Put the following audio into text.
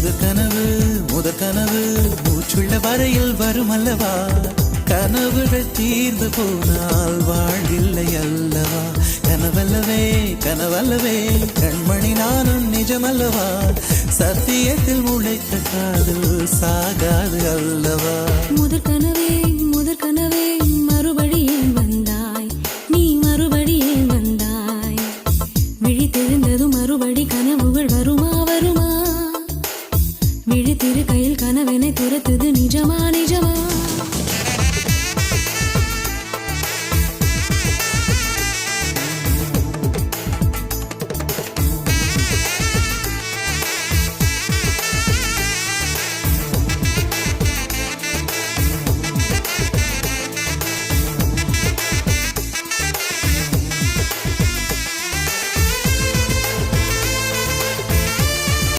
முதற்கனவு மூச்சுள்ள வரையில் வரும் அல்லவா கனவுகள் தீர்ந்து போனால் வாழ்வில்லை அல்லவா கனவல்லவே கண்மணி நானும் நிஜமல்லவா சத்தியத்தில் முளைத்த காதல் சாகாது அல்லவா முதற்கனவே மறுபடியும் வந்தாய் நீ மறுபடியும் வந்தாய் விழித்தெழுந்ததும் மறுபடி கனவுகள் வருமா விழித்திரு கையில் கனவெனை துரத்துது நிஜமா